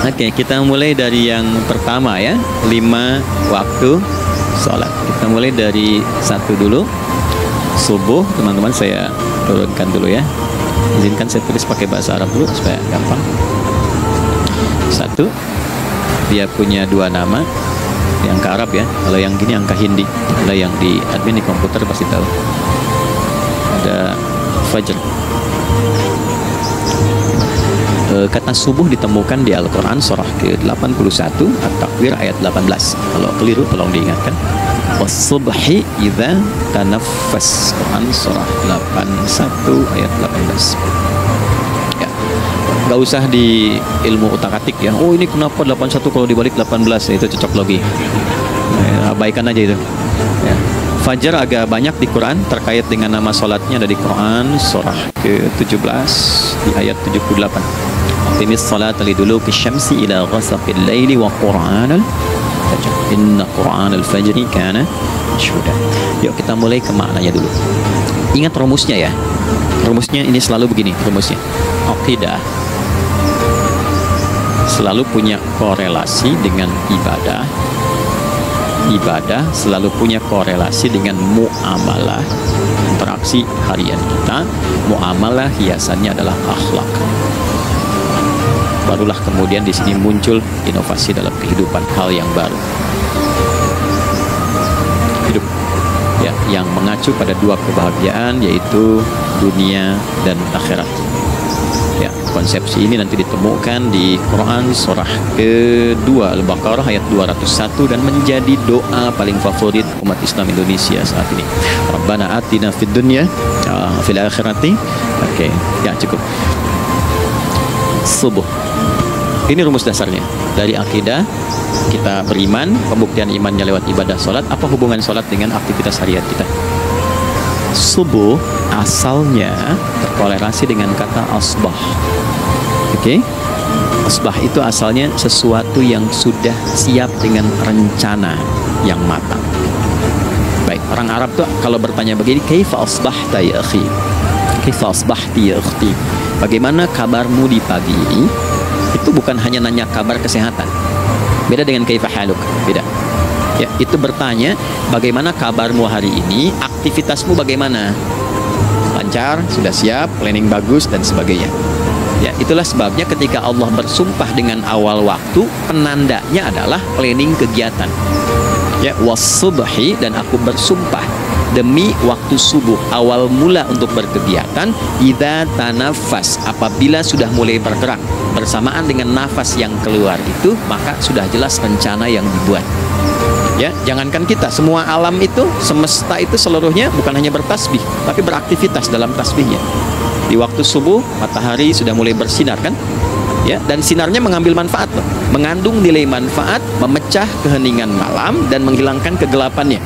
Oke, kita mulai dari yang pertama ya, 5 waktu sholat. Kita mulai dari 1 dulu. Subuh, teman-teman saya turunkan dulu ya. Izinkan saya tulis pakai bahasa Arab dulu supaya gampang. 1, dia punya 2 nama, ini angka Arab ya. Kalau yang gini angka Hindi. Kalau yang di admin di komputer pasti tahu. Ada Fajr. Kata subuh ditemukan di Al-Quran surah ke-81 At-Takwir ayat 18. Kalau keliru tolong diingatkan. Was-subhi idza tanaffas, Quran surah 81 ayat 18. Ya. Gak usah di ilmu utak-atik ya. Oh ini kenapa 81 kalau dibalik 18, itu cocok logi. Ya, abaikan aja itu. Ya. Fajar agak banyak di Quran terkait dengan nama sholatnya, ada di Quran surah ke-17 di ayat 78. Aqimis salata liduluki syamsi ila ghasaqil laili wa qur'anal fajr. Inna qur'anal fajri kana mashhuda. Yuk kita mulai ke maknanya dulu. Ingat rumusnya ya. Rumusnya ini selalu begini rumusnya. Aqidah selalu punya korelasi dengan ibadah. Ibadah selalu punya korelasi dengan muamalah, interaksi harian kita. Muamalah hiasannya adalah akhlak. Barulah kemudian di sini muncul inovasi dalam kehidupan, hal yang baru. Hidup ya, yang mengacu pada 2 kebahagiaan, yaitu dunia dan akhirat. Ya, konsepsi ini nanti ditemukan di Quran surah ke-2 Al-Baqarah ayat 201 dan menjadi doa paling favorit umat Islam Indonesia saat ini. Rabbana atina fid dunya fil akhirati. Oke, ya cukup. Subuh. Ini rumus dasarnya. Dari akidah kita beriman, pembuktian imannya lewat ibadah sholat. Apa hubungan sholat dengan aktivitas harian kita? Subuh asalnya terkorelasi dengan kata asbah. Oke? Asbah itu asalnya sesuatu yang sudah siap dengan rencana yang matang. Baik, orang Arab tuh kalau bertanya begini, kaifa asbahta ya akhi? Kaifa asbahti ya ukhti? Bagaimana kabarmu di pagi ini? Itu bukan hanya nanya kabar kesehatan. Beda dengan kaifa haluk, beda. Ya, itu bertanya bagaimana kabarmu hari ini, aktivitasmu bagaimana? Lancar, sudah siap, planning bagus dan sebagainya. Ya, itulah sebabnya ketika Allah bersumpah dengan awal waktu, penandanya adalah planning kegiatan. Ya, was-subhi, dan aku bersumpah demi waktu subuh, awal mula untuk berkegiatan, idza tanaffas, apabila sudah mulai bergerak bersamaan dengan nafas yang keluar itu, maka sudah jelas rencana yang dibuat. Ya, jangankan kita, semua alam itu, semesta itu seluruhnya bukan hanya bertasbih, tapi beraktivitas dalam tasbihnya. Di waktu subuh, matahari sudah mulai bersinar kan? Ya, dan sinarnya mengambil manfaat loh, mengandung nilai manfaat, memecah keheningan malam dan menghilangkan kegelapannya.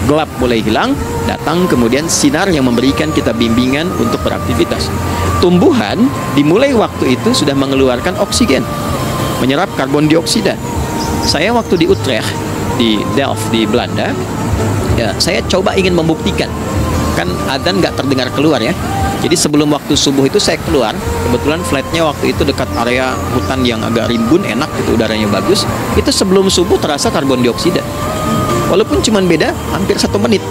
Gelap mulai hilang, datang kemudian sinar yang memberikan kita bimbingan untuk beraktivitas. Tumbuhan dimulai waktu itu sudah mengeluarkan oksigen, menyerap karbon dioksida. Saya waktu di Utrecht, di Delft di Belanda, ya, saya coba ingin membuktikan Kan adzan nggak terdengar keluar ya. Jadi sebelum waktu subuh itu saya keluar. Kebetulan flatnya waktu itu dekat area hutan yang agak rimbun, enak gitu, udaranya bagus. Itu sebelum subuh terasa karbon dioksida. Walaupun cuma beda hampir 1 menit.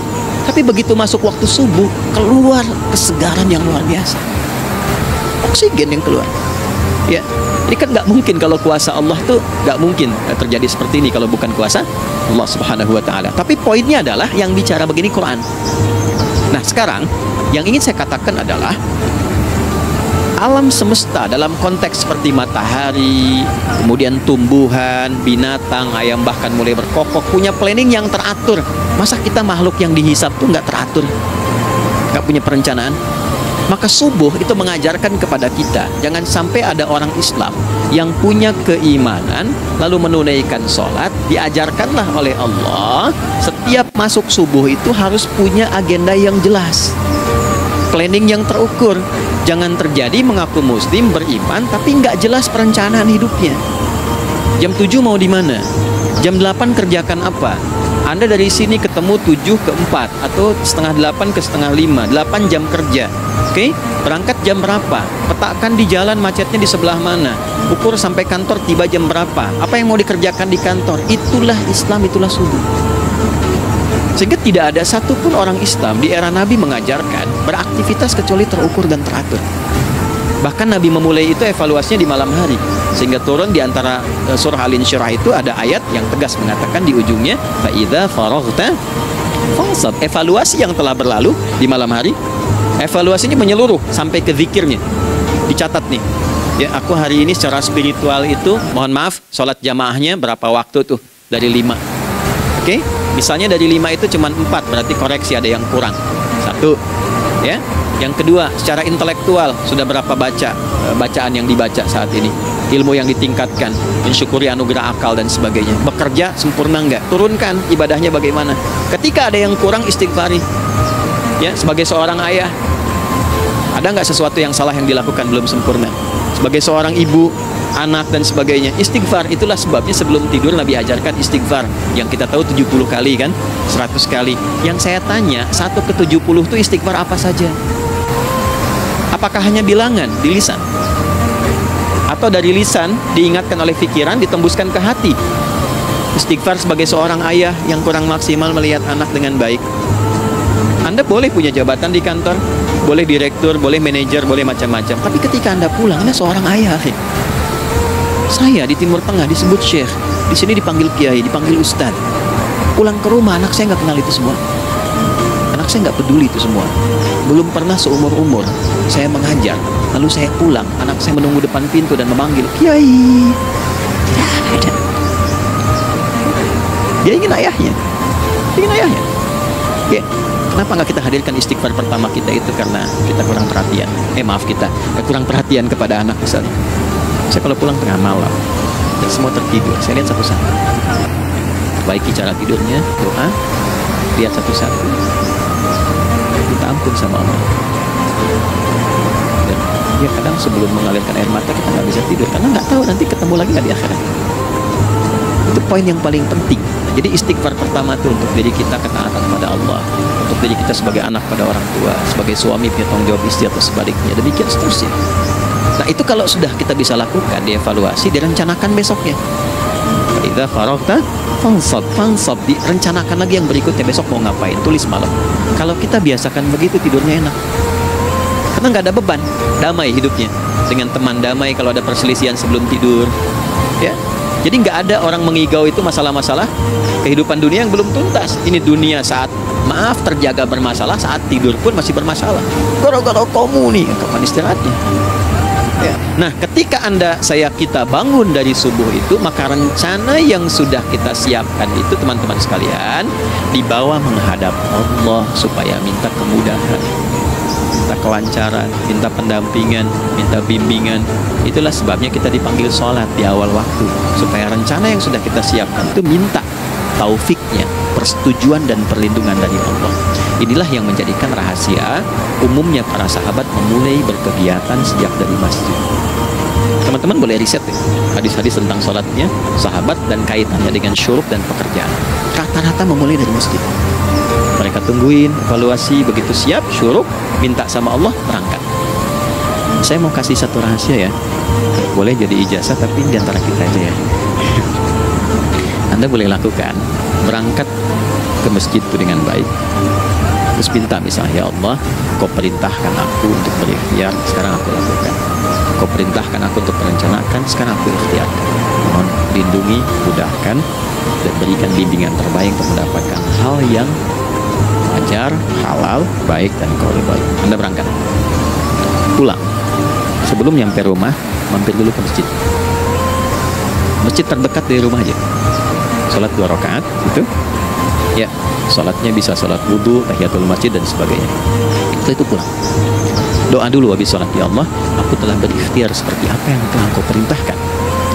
Tapi begitu masuk waktu subuh, keluar kesegaran yang luar biasa. Oksigen yang keluar. Ya, ini kan nggak mungkin kalau kuasa Allah tuh nggak mungkin terjadi seperti ini kalau bukan kuasa Allah Subhanahu Wa Taala. Tapi poinnya adalah yang bicara begini Quran. Nah sekarang yang ingin saya katakan adalah alam semesta dalam konteks seperti matahari, kemudian tumbuhan, binatang, ayam bahkan mulai berkokok punya planning yang teratur. Masa kita makhluk yang dihisap tuh nggak teratur, nggak punya perencanaan? Maka subuh itu mengajarkan kepada kita, jangan sampai ada orang Islam yang punya keimanan lalu menunaikan sholat. Diajarkanlah oleh Allah, setiap masuk subuh itu harus punya agenda yang jelas, planning yang terukur. Jangan terjadi mengaku muslim, beriman, tapi nggak jelas perencanaan hidupnya. Jam 7 mau di mana? Jam 8 kerjakan apa? Anda dari sini ketemu 7 ke 4 atau setengah 8 ke setengah 5, 8 jam kerja. Oke, berangkat jam berapa? Petakan di jalan macetnya di sebelah mana? Ukur sampai kantor tiba jam berapa? Apa yang mau dikerjakan di kantor? Itulah Islam, itulah subuh. Sehingga tidak ada satupun orang Islam di era Nabi mengajarkan beraktivitas kecuali terukur dan teratur. Bahkan Nabi memulai itu evaluasinya di malam hari. Sehingga turun di antara surah Al-Insyirah itu ada ayat yang tegas mengatakan di ujungnya, fa idza faraghta fansab. Evaluasi yang telah berlalu di malam hari, evaluasinya menyeluruh sampai ke zikirnya. Dicatat nih. Ya, aku hari ini secara spiritual itu, mohon maaf, sholat jamaahnya berapa waktu tuh? Dari 5. Oke? Misalnya dari 5 itu cuma 4, berarti koreksi ada yang kurang. 1. Ya. Yang kedua, secara intelektual sudah berapa bacaan yang dibaca saat ini, ilmu yang ditingkatkan, mensyukuri anugerah akal dan sebagainya. Bekerja sempurna enggak? Turunkan ibadahnya bagaimana? Ketika ada yang kurang, istighfari. Ya, sebagai seorang ayah, ada nggak sesuatu yang salah yang dilakukan belum sempurna? Sebagai seorang ibu, anak dan sebagainya, istighfar. Itulah sebabnya sebelum tidur Nabi ajarkan istighfar yang kita tahu 70 kali kan, 100 kali. Yang saya tanya, 1 ke 70 itu istighfar apa saja? Apakah hanya bilangan di lisan? Atau dari lisan diingatkan oleh pikiran, ditembuskan ke hati? Istighfar sebagai seorang ayah yang kurang maksimal melihat anak dengan baik. Anda boleh punya jabatan di kantor, boleh direktur, boleh manajer, boleh macam-macam. Tapi ketika Anda pulang, Anda seorang ayah. Saya di Timur Tengah disebut syekh, di sini dipanggil kiai, dipanggil ustadz. Pulang ke rumah, anak saya nggak kenal itu semua. Anak saya nggak peduli itu semua. Belum pernah seumur-umur saya mengajar, lalu saya pulang, anak saya menunggu depan pintu dan memanggil kiai. Tidak ada. Dia ingin ayahnya, Ya, kenapa nggak kita hadirkan istighfar pertama kita itu karena kita kurang perhatian? Kita kurang perhatian kepada anak misalnya. Saya kalau pulang tengah malam dan semua tertidur, saya lihat satu-satu. Perbaiki cara tidurnya, doa, lihat satu-satu, minta ampun sama Allah. Dan ya kadang sebelum mengalirkan air mata kita nggak bisa tidur karena nggak tahu nanti ketemu lagi nggak di akhirat. Itu poin yang paling penting. Jadi istighfar pertama itu untuk diri kita, ketaatan kepada Allah, untuk diri kita sebagai anak pada orang tua, sebagai suami punya tanggung jawab istri atau sebaliknya, demikian seterusnya. Nah itu kalau sudah kita bisa lakukan, dievaluasi, direncanakan besoknya. Idza faraghta fansab, direncanakan lagi yang berikutnya, besok mau ngapain, tulis malam. Kalau kita biasakan begitu, tidurnya enak. Karena nggak ada beban, damai hidupnya. Dengan teman damai kalau ada perselisihan sebelum tidur. Ya. Jadi nggak ada orang mengigau itu masalah-masalah kehidupan dunia yang belum tuntas. Ini dunia saat terjaga bermasalah, saat tidur pun masih bermasalah. Gara-gara kamu nih, kapan istirahatnya? Ya. Nah, ketika kita bangun dari subuh itu, maka rencana yang sudah kita siapkan itu, teman-teman sekalian, dibawa menghadap Allah supaya minta kemudahan, minta kelancaran, minta pendampingan, minta bimbingan. Itulah sebabnya kita dipanggil sholat di awal waktu, supaya rencana yang sudah kita siapkan itu minta taufiknya, persetujuan dan perlindungan dari Allah. Inilah yang menjadikan rahasia umumnya para sahabat memulai berkegiatan sejak dari masjid. Teman-teman boleh riset ya, hadis-hadis tentang sholatnya sahabat dan kaitannya dengan syuruk dan pekerjaan. Rata-rata memulai dari masjid. Mereka tungguin evaluasi, begitu siap syuruk minta sama Allah, berangkat. Saya mau kasih satu rahasia ya, boleh jadi ijazah tapi di antara kita aja ya. Anda boleh lakukan, berangkat ke masjid itu dengan baik, terus minta misalnya, ya Allah, Kau perintahkan aku untuk berikhtiar, sekarang aku lakukan. Kau perintahkan aku untuk merencanakan, sekarang aku ikhtiarkan. Mohon lindungi, mudahkan, dan berikan bimbingan terbaik untuk mendapatkan hal yang wajar, halal, baik, dan Kau ridhoi. Anda berangkat, pulang. Sebelum nyampe rumah, mampir dulu ke masjid. Masjid terdekat dari rumah aja. Sholat 2 rakaat, gitu. Ya, sholatnya bisa sholat wudhu, tahiyatul masjid, dan sebagainya. Setelah itu pulang. Doa dulu habis sholat, ya Allah, aku telah berikhtiar seperti apa yang telah Kau perintahkan.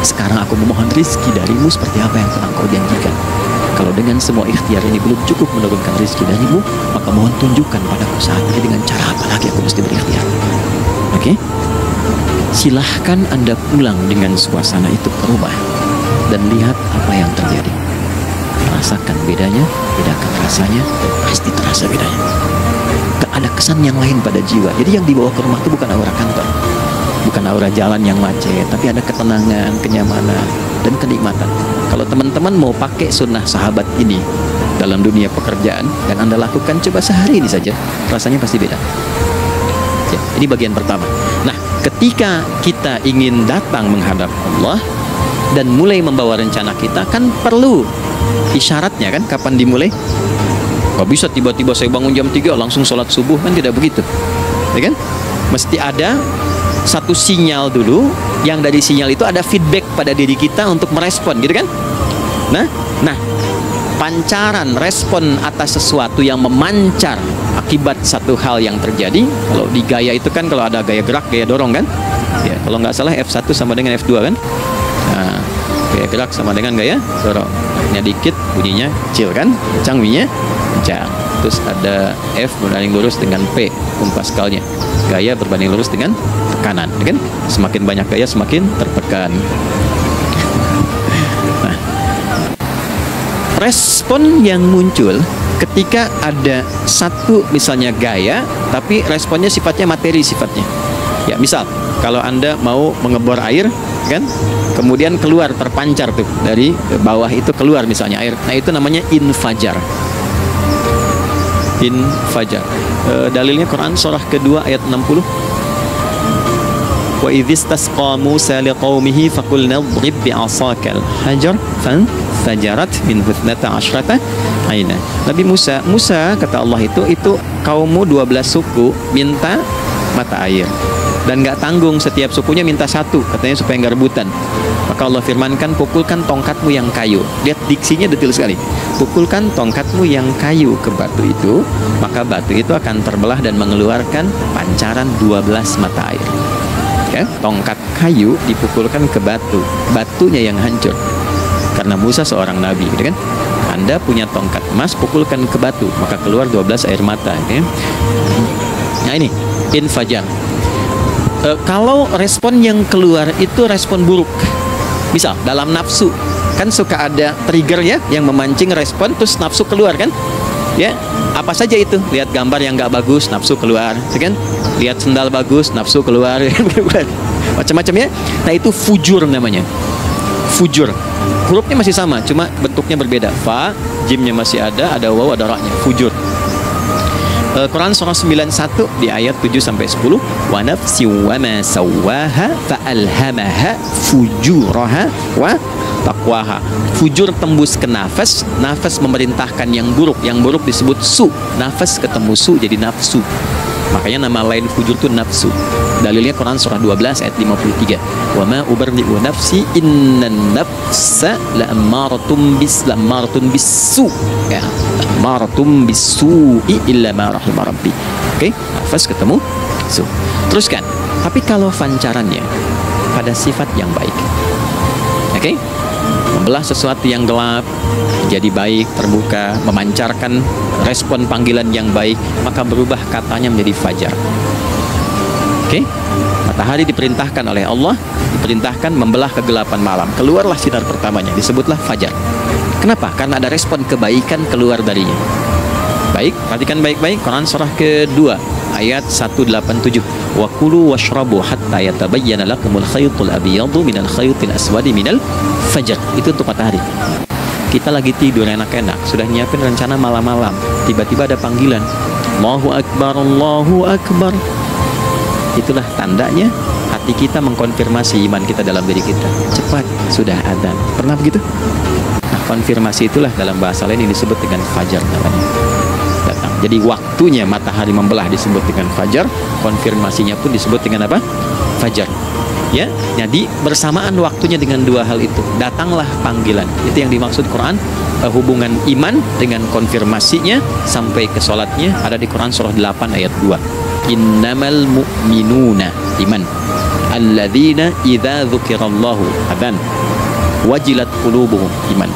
Sekarang aku memohon rizki darimu seperti apa yang telah Kau janjikan. Kalau dengan semua ikhtiar ini belum cukup menurunkan rizki darimu, maka mohon tunjukkan padaku saat ini dengan cara apa lagi aku mesti berikhtiar. Oke? Silahkan Anda pulang dengan suasana itu ke rumah dan lihat apa yang terjadi. Rasakan bedanya, bedakan rasanya, dan pasti terasa bedanya. Gak ada kesan yang lain pada jiwa. Jadi yang dibawa ke rumah itu bukan aura kantor, bukan aura jalan yang macet, tapi ada ketenangan, kenyamanan, dan kenikmatan. Kalau teman-teman mau pakai sunnah sahabat ini dalam dunia pekerjaan dan Anda lakukan, coba sehari ini saja, rasanya pasti beda. Ya, ini bagian pertama. Nah, ketika kita ingin datang menghadap Allah dan mulai membawa rencana kita, kan perlu isyaratnya kan, kapan dimulai? Gak bisa tiba-tiba saya bangun jam 3 langsung sholat subuh, kan tidak begitu, ya kan? Mesti ada satu sinyal dulu, yang dari sinyal itu ada feedback pada diri kita untuk merespon, gitu kan? Nah, pancaran respon atas sesuatu yang memancar akibat satu hal yang terjadi. Kalau di gaya itu kan, kalau ada gaya gerak, gaya dorong kan? Ya, kalau nggak salah F1 sama dengan F2 kan? Nah, gaya gerak sama dengan gaya dorong. Nya dikit, bunyinya kecil kan? Kencang bunyinya, kencang. Terus ada F berbanding lurus dengan P, Pascalnya. Gaya berbanding lurus dengan tekanan, kan? Semakin banyak gaya, semakin tertekan. Nah, respon yang muncul ketika ada satu misalnya gaya, tapi responnya sifatnya materi sifatnya. Ya, misal kalau Anda mau mengebor air, kan? Kemudian keluar, terpancar tuh dari bawah itu keluar misalnya air. Nah, itu namanya infajar. Infajar. Dalilnya Quran surah kedua ayat 60. Wa idzistasqa Musa liqaumihi faqulna idrib bi'asakal hajar fanfajarat min 12 aina. Nabi Musa kata Allah itu kaummu 12 suku minta mata air dan nggak tanggung, setiap sukunya minta satu, katanya supaya nggak rebutan. Maka Allah firmankan, pukulkan tongkatmu yang kayu. Lihat diksinya detail sekali. Pukulkan tongkatmu yang kayu ke batu itu, maka batu itu akan terbelah dan mengeluarkan pancaran 12 mata air. Ya, tongkat kayu dipukulkan ke batu, batunya yang hancur. Karena Musa seorang nabi, gitu kan? Anda punya tongkat emas, pukulkan ke batu, maka keluar 12 air mata. Ya. Nah, ini infajar. Kalau respon yang keluar itu respon buruk, misal dalam nafsu, kan suka ada trigger ya yang memancing respon, terus nafsu keluar kan? Ya, apa saja itu? Lihat gambar yang nggak bagus, nafsu keluar, kan? Lihat sendal bagus, nafsu keluar, macam-macam ya. Nah, itu fujur namanya. Fujur. Hurufnya masih sama, cuma bentuknya berbeda. Fa, jimnya masih ada waw, ada ra-nya. Fujur. Quran surah 91 di ayat 7 sampai 10. Wa nafsi wa ma sawwaha fa alhamaha fujuraha wa taqwaha. Fujur tembus ke nafas, nafas memerintahkan yang buruk disebut su. Nafas ketemu su jadi nafsu. Makanya nama lain fujur itu nafsu. Dalilnya Quran surah 12 ayat 53. Wa ma ubarri'u nafsi innan nafsa la'ammaratun bisu. Ya, la'ammaratun bisu'i illa ma rahima rabbi. Oke, nafas ketemu su. Teruskan. Tapi kalau pancarannya pada sifat yang baik. Oke? Membelah sesuatu yang gelap jadi baik, terbuka, memancarkan respon panggilan yang baik, maka berubah katanya menjadi fajar. Oke? Matahari diperintahkan oleh Allah, diperintahkan membelah kegelapan malam. Keluarlah sinar pertamanya, disebutlah fajar. Kenapa? Karena ada respon kebaikan keluar darinya. Baik, perhatikan baik-baik Quran surah kedua ayat 187. Wa kulu washrabu hatta yatabayyana lakumul khaytul abyadu minal khaytil aswadi minal fajr. Itu untuk matahari. Kita lagi tidur enak-enak, sudah nyiapin rencana malam-malam, tiba-tiba ada panggilan, Allahu Akbar, Allahu Akbar. Itulah tandanya hati kita mengkonfirmasi iman kita dalam diri kita. Cepat, sudah adzan. Pernah begitu? Nah, konfirmasi itulah dalam bahasa lain yang disebut dengan fajar namanya. Datang. Jadi waktunya matahari membelah disebut dengan fajar, konfirmasinya pun disebut dengan apa? Fajar. Ya, jadi bersamaan waktunya dengan dua hal itu, datanglah panggilan. Itu yang dimaksud Quran, hubungan iman dengan konfirmasinya sampai ke sholatnya ada di Quran surah 8 ayat 2. Innamal mu'minuna iman alladzina idza dzukirallahu adzan wajilat qulubuhum iman.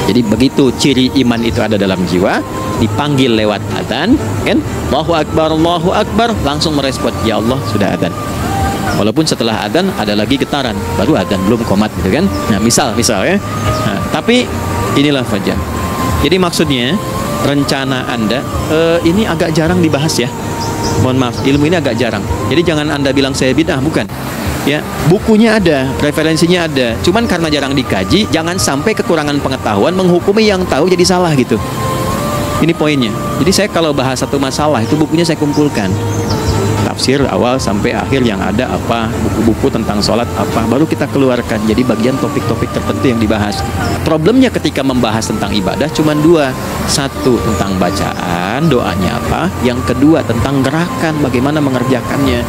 Jadi begitu ciri iman itu ada dalam jiwa, dipanggil lewat adzan, kan? Allahu Akbar, langsung merespon, ya Allah sudah adzan. Walaupun setelah adzan ada lagi getaran, baru adzan belum qomat gitu kan. Nah, misal ya. Nah, tapi inilah fajar. Jadi maksudnya rencana Anda ini agak jarang dibahas ya. Mohon maaf, ilmu ini agak jarang. Jadi jangan Anda bilang saya bid'ah, bukan. Ya, bukunya ada, referensinya ada. Cuman karena jarang dikaji, jangan sampai kekurangan pengetahuan menghukumi yang tahu jadi salah gitu. Ini poinnya. Jadi saya kalau bahas satu masalah itu bukunya saya kumpulkan. Tafsir awal sampai akhir yang ada apa, buku-buku tentang sholat apa, baru kita keluarkan jadi bagian topik-topik tertentu yang dibahas. Problemnya ketika membahas tentang ibadah cuma dua. Satu tentang bacaan, doanya apa. Yang kedua tentang gerakan, bagaimana mengerjakannya.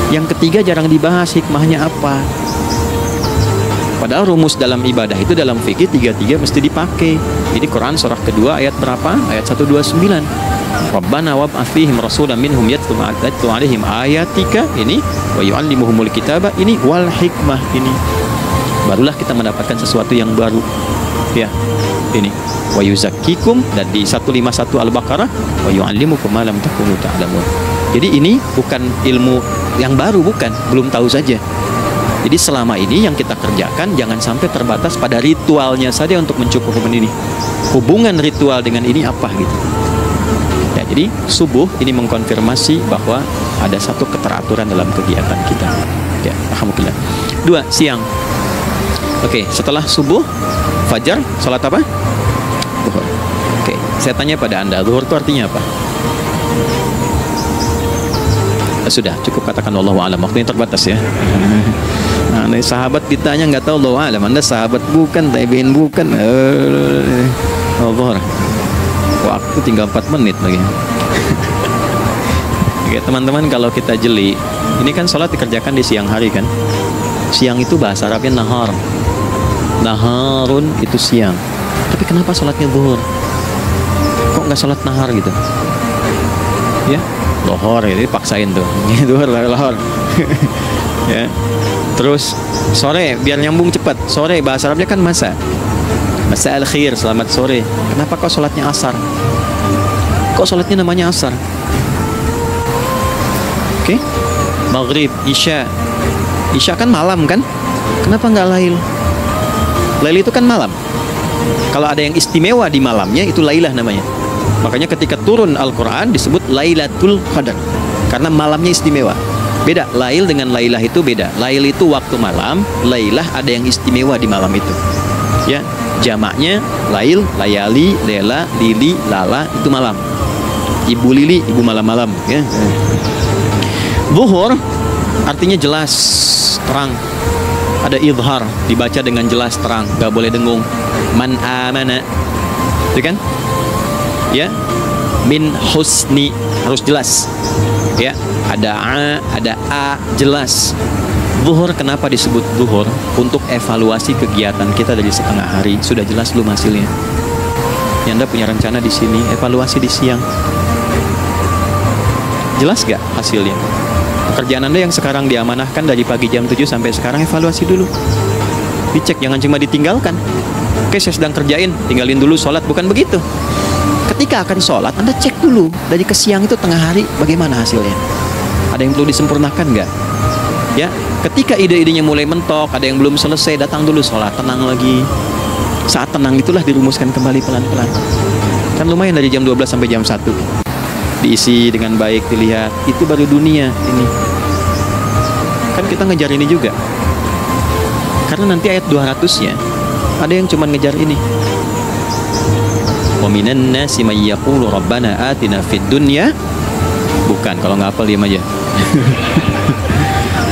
Yang ketiga jarang dibahas, hikmahnya apa. Padahal rumus dalam ibadah itu dalam fikih tiga-tiga mesti dipakai. Ini Quran surah kedua ayat berapa? Ayat 129. Rabbana wab'ats fihim rasulan minhum yatlu alaihim ayatika ini wa yu'allimuhumul kitaba ini wal hikmah ini. Barulah kita mendapatkan sesuatu yang baru. Ya. Ini wa yuzakkikum, dan di 151 Al-Baqarah wa yu'allimukum ma lam takunu ta'lamun. Jadi ini bukan ilmu yang baru, bukan, belum tahu saja. Jadi selama ini yang kita kerjakan jangan sampai terbatas pada ritualnya saja untuk mencukupkan ini. Hubungan ritual dengan ini apa gitu. Ya, jadi subuh ini mengkonfirmasi bahwa ada satu keteraturan dalam kegiatan kita. Ya, alhamdulillah. 2, siang. Oke, setelah subuh, fajar, sholat apa? Zuhur. Oke, saya tanya pada Anda, zuhur itu artinya apa? Sudah, cukup katakan wallahu a'lam. Waktunya terbatas ya. Nah, sahabat ditanya nggak tahu wallahu a'lam. Anda sahabat bukan, tabi'in bukan. Zuhur. Waktu tinggal 4 menit lagi. Oke, teman-teman, kalau kita jeli, ini kan sholat dikerjakan di siang hari kan. Siang itu bahasa Arabnya nahar. Naharun itu siang. Tapi kenapa sholatnya zuhur? Kok nggak sholat nahar gitu? Ya, lohor ya, dipaksain tuh. Zuhur, lohor. Ya. Terus sore biar nyambung cepat. Sore bahasa Arabnya kan masa. Masa al-khair, selamat sore. Kenapa kok sholatnya asar? Kok sholatnya namanya asar? Oke. Maghrib, isya. Isya kan malam kan? Kenapa nggak lail? Lail itu kan malam. Kalau ada yang istimewa di malamnya, itu lailah namanya. Makanya ketika turun Al-Quran disebut Lailatul Qadar, karena malamnya istimewa. Beda, lail dengan lailah itu beda. Lail itu waktu malam, lailah ada yang istimewa di malam itu. Ya, jamaknya lail, layali, lela, lili, lala, itu malam. Ibu lili, ibu malam-malam ya. Zuhur artinya jelas, terang. Ada idhar, dibaca dengan jelas terang, gak boleh dengung. Man amana, itu kan? Ya, min husni, harus jelas. Ya, ada a, jelas. Zuhur kenapa disebut zuhur? Untuk evaluasi kegiatan kita dari setengah hari. Sudah jelas belum hasilnya? Ya, Anda punya rencana di sini, evaluasi di siang. Jelas gak hasilnya? Pekerjaan Anda yang sekarang diamanahkan dari pagi jam 7 sampai sekarang, evaluasi dulu. Dicek, jangan cuma ditinggalkan. Oke, saya sedang kerjain, tinggalin dulu sholat. Bukan begitu. Ketika akan sholat, Anda cek dulu. Dari ke siang itu tengah hari, bagaimana hasilnya? Ada yang perlu disempurnakan nggak? Ya, ketika ide-idenya mulai mentok, ada yang belum selesai, datang dulu sholat, tenang lagi. Saat tenang itulah dirumuskan kembali pelan-pelan. Kan lumayan dari jam 12 sampai jam 1. Diisi dengan baik, dilihat. Itu baru dunia ini. Kan kita ngejar ini juga. Karena nanti ayat 200-nya ada yang cuma ngejar ini. Wa minan nasi may yaqulu rabbana atina fid dunya. Bukan, kalau nggak hafal diam aja.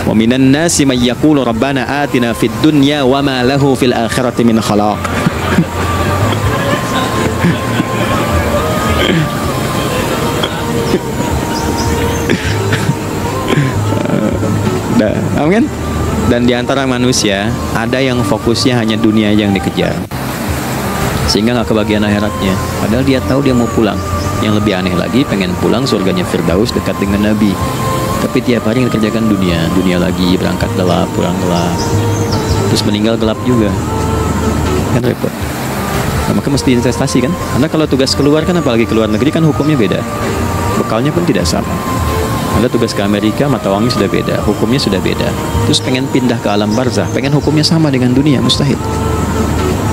Wa minan nasi may yaqulu rabbana atina fid dunya wa ma lahu fil akhirati min khalaq. Amin. Dan di antara manusia ada yang fokusnya hanya dunia aja yang dikejar, sehingga nggak kebagian akhiratnya. Padahal dia tahu dia mau pulang. Yang lebih aneh lagi, pengen pulang surganya Firdaus dekat dengan Nabi. Tapi tiap hari yang dikerjakan dunia, dunia lagi, berangkat gelap, pulang gelap, terus meninggal gelap juga. Kan repot. Nah, maka mesti investasi kan. Karena kalau tugas keluar kan, apalagi keluar negeri kan hukumnya beda. Bekalnya pun tidak sama. Anda tugas ke Amerika, mata uangnya sudah beda, hukumnya sudah beda. Terus pengen pindah ke alam barzah, pengen hukumnya sama dengan dunia, mustahil.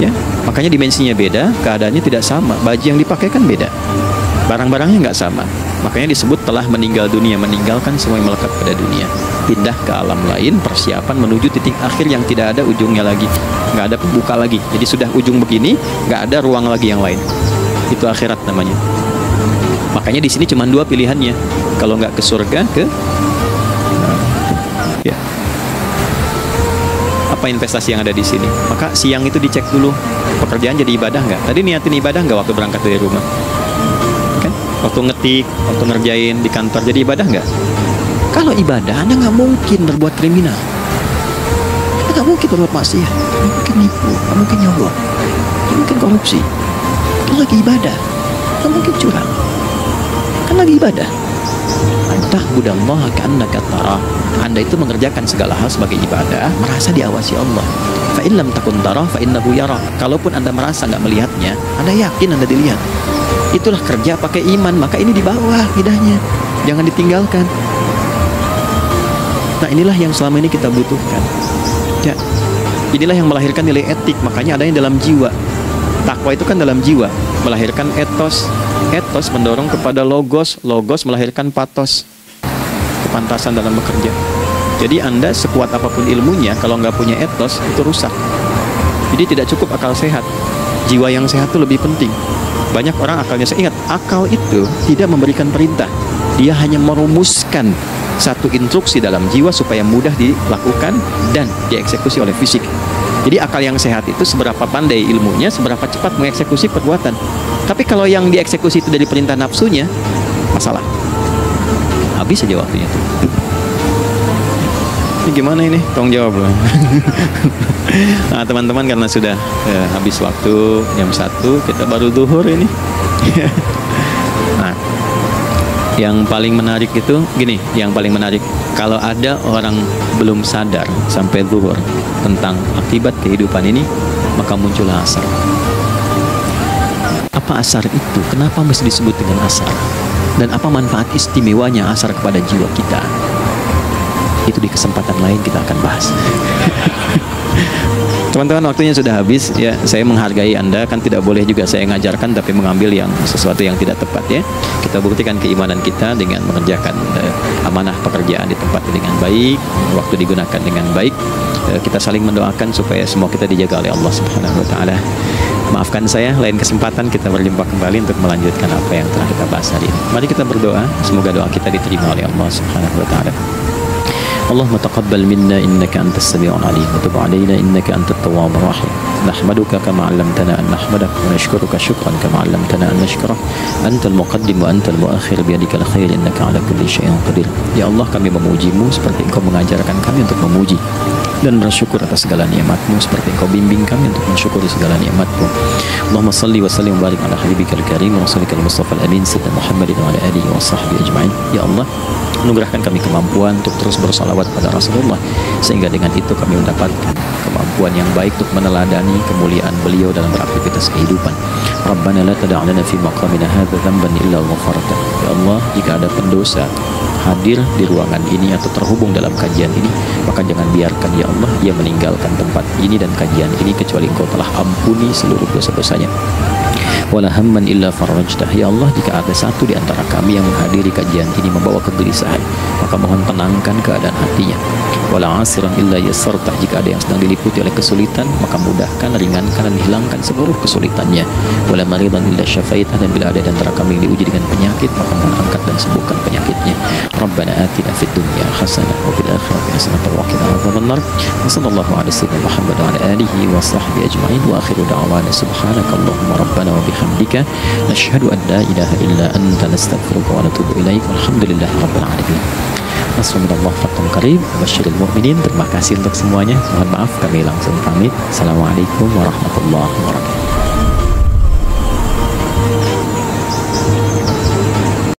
Ya, makanya dimensinya beda, keadaannya tidak sama, baju yang dipakai kan beda, barang-barangnya nggak sama. Makanya disebut telah meninggal dunia, meninggalkan semua yang melekat pada dunia, pindah ke alam lain, persiapan menuju titik akhir yang tidak ada ujungnya lagi, nggak ada pembuka lagi. Jadi sudah ujung begini, nggak ada ruang lagi yang lain. Itu akhirat namanya. Makanya di sini cuma dua pilihannya. Kalau nggak ke surga, ya. Apa investasi yang ada di sini? Maka siang itu dicek dulu, pekerjaan jadi ibadah nggak? Tadi niatin ibadah nggak waktu berangkat dari rumah? Kan? Waktu ngetik, waktu ngerjain di kantor jadi ibadah nggak? Kalau ibadah, Anda nggak mungkin berbuat kriminal. Anda nggak mungkin berbuat maksiat, nggak mungkin nipu, nggak mungkin nyolong, nggak mungkin korupsi. Itu lagi ibadah, nggak mungkin curang. Kan lagi ibadah. Anta'budallaha ka'annaka tarah. Anda itu mengerjakan segala hal sebagai ibadah, merasa diawasi Allah. Fa in lam takun tarah fa innahu yara. Kalaupun Anda merasa nggak melihatnya, Anda yakin Anda dilihat. Itulah kerja pakai iman, maka ini di bawah lidahnya. Jangan ditinggalkan. Nah, inilah yang selama ini kita butuhkan. Ya. Inilah yang melahirkan nilai etik, makanya ada yang dalam jiwa. Takwa itu kan dalam jiwa, melahirkan etos. Etos mendorong kepada logos, logos melahirkan patos, kepantasan dalam bekerja. Jadi Anda sekuat apapun ilmunya, kalau nggak punya etos, itu rusak. Jadi tidak cukup akal sehat. Jiwa yang sehat itu lebih penting. Banyak orang akalnya, saya ingat, akal itu tidak memberikan perintah. Dia hanya merumuskan satu instruksi dalam jiwa supaya mudah dilakukan dan dieksekusi oleh fisik. Jadi akal yang sehat itu seberapa pandai ilmunya, seberapa cepat mengeksekusi perbuatan. Tapi kalau yang dieksekusi itu dari perintah nafsunya, masalah. Habis saja waktunya tuh. Ini gimana ini? Tolong jawab loh. Nah, teman-teman, karena sudah habis waktu jam 1, kita baru zuhur ini. Nah, yang paling menarik itu gini, yang paling menarik, kalau ada orang belum sadar sampai zuhur tentang akibat kehidupan ini, maka muncullah asar. Apa asar itu? Kenapa mesti disebut dengan asar? Dan apa manfaat istimewanya asar kepada jiwa kita? Itu di kesempatan lain kita akan bahas. Teman-teman, waktunya sudah habis ya. Saya menghargai Anda, kan tidak boleh juga saya mengajarkan tapi mengambil yang sesuatu yang tidak tepat ya. Kita buktikan keimanan kita dengan mengerjakan amanah pekerjaan di tempat dengan baik, waktu digunakan dengan baik. Kita saling mendoakan supaya semua kita dijaga oleh Allah Subhanahu wa taala. Maafkan saya, lain kesempatan kita berjumpa kembali untuk melanjutkan apa yang telah kita bahas hari ini. Mari kita berdoa, semoga doa kita diterima oleh Allah Subhanahu wa taala. اللهم تقبل منا إنك أنت السميع العليم وتب علينا إنك أنت التواب الرحيم نحمدك كما علمتنا أن نحمدك ونشكرك شكرا كما علمتنا أن نشكره أنت المقدم وأنت المؤخر بيدك الخير إنك على كل شيء قدير. Ya Allah, kami memujimu seperti Engkau mengajarkan kami untuk memuji dan bersyukur atas segala nikmat-Mu seperti Engkau bimbing kami untuk mensyukuri segala nikmat-Mu. Allahumma salli wa sallim wa barik ala habibikal karim wa rasulikal mustafa al-amin sayyidina Muhammadin wa ala alihi wa sahbihi ajma'in. Ya Allah, anugerahkan kami kemampuan untuk terus bersalawat pada Rasulullah, sehingga dengan itu kami mendapatkan kemampuan yang baik untuk meneladani kemuliaan beliau dalam beraktivitas kehidupan. Rabbana la tada' lana fi maqamina hadza dhanban illa ghafarta. Ya Allah, jika ada pendosa hadir di ruangan ini atau terhubung dalam kajian ini, maka jangan biarkan ya Allah ia meninggalkan tempat ini dan kajian ini kecuali Engkau telah ampuni seluruh dosa-dosanya. wala hamman illa farajtah. Ya Allah, jika ada satu di antara kami yang menghadiri kajian ini membawa kegelisahan, maka mohon tenangkan keadaan hatinya. Wala asiran illa yassartah. Jika ada yang sedang diliputi oleh kesulitan, maka mudahkan, ringankan, dan hilangkan seluruh kesulitannya. Wala maridan illa syafaitah. Dan bila ada di antara kami yang diuji dengan penyakit, maka mohon angkat dan sembuhkan penyakitnya. Rabbana atina fid dunya hasanah wa fil akhirati hasanah wa qina adzabannar. Wa sallallahu ala sayyidina Muhammad wa ala alihi wa sahbihi ajma'in. Wa akhiru da'wana subhanakallahumma rabbana wa bihamdika nashhadu an la ilaha illa anta nastaghfiruka wa natubu ilaik. Walhamdulillahi rabbil alamin. Assalamualaikum warahmatullahi wabarakatuh. Mu'minin, terima kasih untuk semuanya. Mohon maaf kami langsung pamit. Assalamualaikum warahmatullahi wabarakatuh.